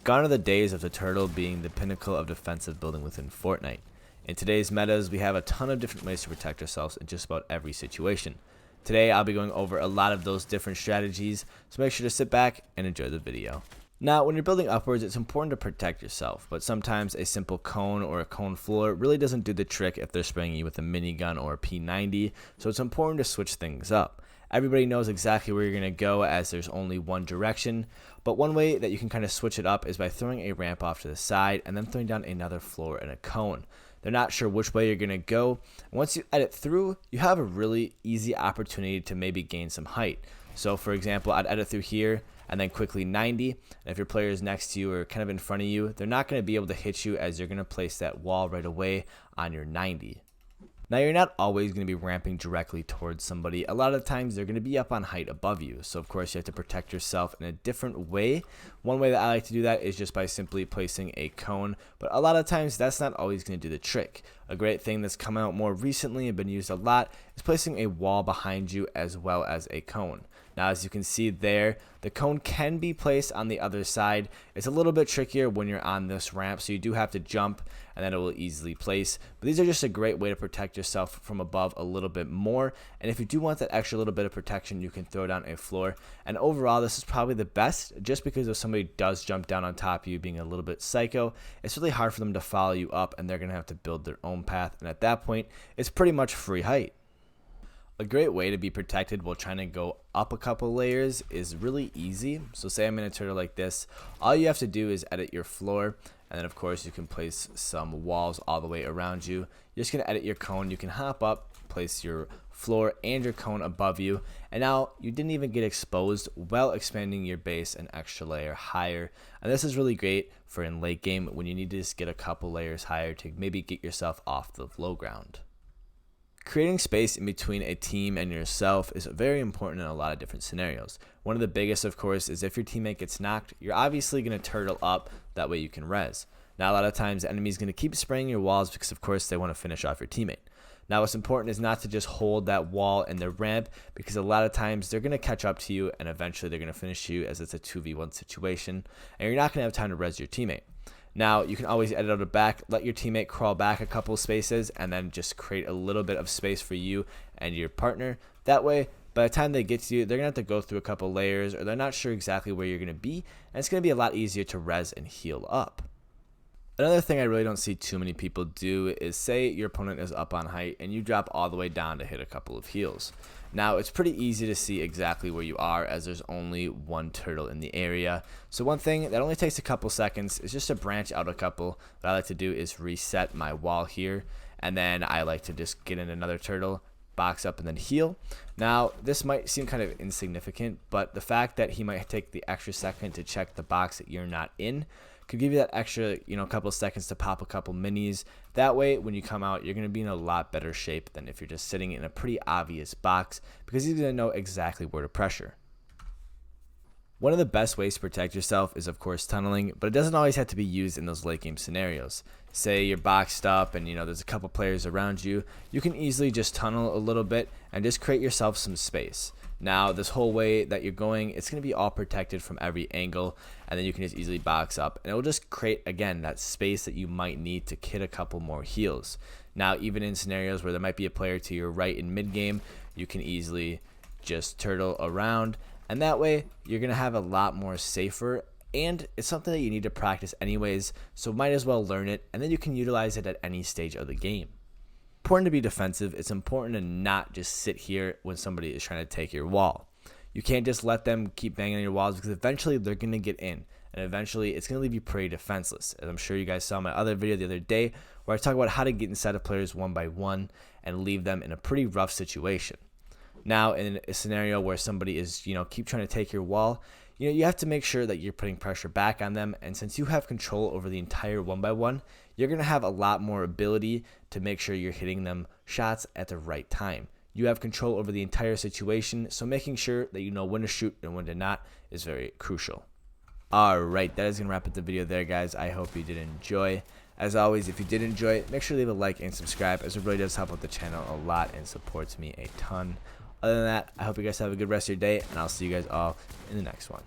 Gone are the days of the turtle being the pinnacle of defensive building within Fortnite. In today's metas, we have a ton of different ways to protect ourselves in just about every situation. Today, I'll be going over a lot of those different strategies, so make sure to sit back and enjoy the video. Now, when you're building upwards, it's important to protect yourself, but sometimes a simple cone or a cone floor really doesn't do the trick if they're spraying you with a minigun or a P90, so it's important to switch things up. Everybody knows exactly where you're going to go as there's only one direction, but one way that you can kind of switch it up is by throwing a ramp off to the side and then throwing down another floor and a cone. They're not sure which way you're going to go. And once you edit through, you have a really easy opportunity to maybe gain some height. So for example, I'd edit through here and then quickly 90. And if your player is next to you or kind of in front of you, they're not going to be able to hit you as you're going to place that wall right away on your 90. Now, you're not always going to be ramping directly towards somebody. A lot of times they're going to be up on height above you. So of course you have to protect yourself in a different way. One way that I like to do that is just by simply placing a cone, but a lot of times that's not always going to do the trick. A great thing that's come out more recently and been used a lot is placing a wall behind you as well as a cone. Now, as you can see there, the cone can be placed on the other side. It's a little bit trickier when you're on this ramp, so you do have to jump and then it will easily place. But these are just a great way to protect yourself from above a little bit more. And if you do want that extra little bit of protection, you can throw down a floor. And overall, this is probably the best, just because if somebody does jump down on top of you being a little bit psycho, it's really hard for them to follow you up and they're going to have to build their own path. And at that point, it's pretty much free height. A great way to be protected while trying to go up a couple layers is really easy. So say I'm in a turtle like this, all you have to do is edit your floor, and then of course you can place some walls all the way around you. You're just going to edit your cone. You can hop up, place your floor and your cone above you, and now you didn't even get exposed while expanding your base an extra layer higher. And this is really great for in late game when you need to just get a couple layers higher to maybe get yourself off the low ground. Creating space in between a team and yourself is very important in a lot of different scenarios. One of the biggest, of course, is if your teammate gets knocked, you're obviously going to turtle up, that way you can res. Now, a lot of times the enemy is going to keep spraying your walls because, of course, they want to finish off your teammate. Now, what's important is not to just hold that wall in the ramp, because a lot of times they're going to catch up to you and eventually they're going to finish you as it's a 2v1 situation, and you're not going to have time to res your teammate. Now, you can always edit out the back, let your teammate crawl back a couple spaces, and then just create a little bit of space for you and your partner. That way, by the time they get to you, they're going to have to go through a couple layers, or they're not sure exactly where you're going to be, and it's going to be a lot easier to res and heal up. Another thing I really don't see too many people do is say your opponent is up on height and you drop all the way down to hit a couple of heals. Now, it's pretty easy to see exactly where you are as there's only one turtle in the area. So one thing that only takes a couple seconds is just to branch out a couple. What I like to do is reset my wall here, and then I like to just get in another turtle, box up, and then heal. Now, this might seem kind of insignificant, but the fact that he might take the extra second to check the box that you're not in could give you that extra, couple seconds to pop a couple minis. That way, when you come out, you're going to be in a lot better shape than if you're just sitting in a pretty obvious box, because he's going to know exactly where to pressure. One of the best ways to protect yourself is, of course, tunneling, but it doesn't always have to be used in those late game scenarios. Say you're boxed up and there's a couple players around you, you can easily just tunnel a little bit and just create yourself some space. Now, this whole way that you're going, it's going to be all protected from every angle, and then you can just easily box up, and it will just create, again, that space that you might need to hit a couple more heals. Now, even in scenarios where there might be a player to your right in mid-game, you can easily just turtle around, and that way, you're going to have a lot more safer, and it's something that you need to practice anyways, so might as well learn it, and then you can utilize it at any stage of the game. Important to be defensive. It's important to not just sit here when somebody is trying to take your wall. You can't just let them keep banging on your walls, because eventually they're going to get in, and eventually it's going to leave you pretty defenseless. As I'm sure you guys saw my other video the other day where I talk about how to get inside of players one by one and leave them in a pretty rough situation. Now, in a scenario where somebody is, keep trying to take your wall, you have to make sure that you're putting pressure back on them, and since you have control over the entire one by one, you're going to have a lot more ability to make sure you're hitting them shots at the right time. You have control over the entire situation, so making sure that you know when to shoot and when to not is very crucial. Alright, that is going to wrap up the video there, guys. I hope you did enjoy. As always, if you did enjoy it, make sure to leave a like and subscribe, as it really does help out the channel a lot and supports me a ton. Other than that, I hope you guys have a good rest of your day, and I'll see you guys all in the next one.